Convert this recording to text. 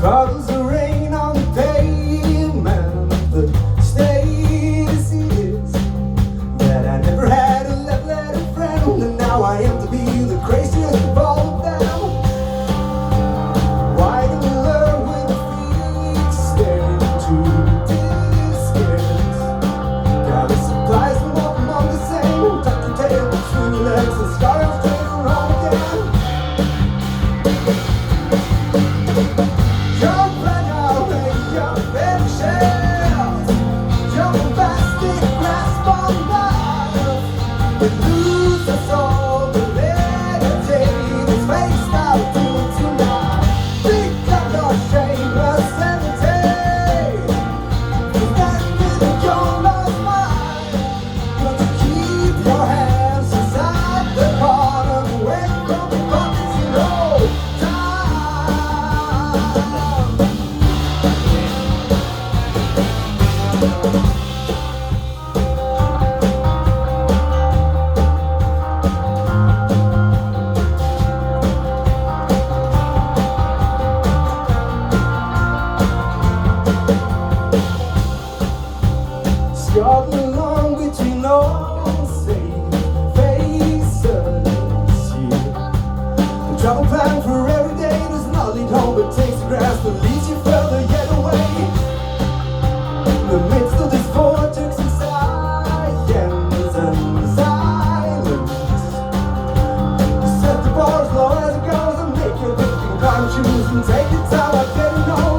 Struggles of rain on the pavement. The state is that I never had a left-letter friend, and now I am to be the craziest of all of them. Why do we learn with feet staring into distance? Got the supplies and walk among the same. Tuck your tail between your legs and start out straight and home again. Jump right out and jump in shells. Jump a plastic grasp on life. We lose us all, but meditate is faced out to tonight. Pick up your shameless sanity. Stand with your lost mind. Got to keep your hands inside the bottom. Away from the buckets in no time. Struggle along between all safe faces here. The travel plan for every day does not lead home, but takes the grass that leads you further yet away. In the midst of this vortex of science and silence, you set the bar as low as it goes and make your pick and climb, choose and take your time. I didn't know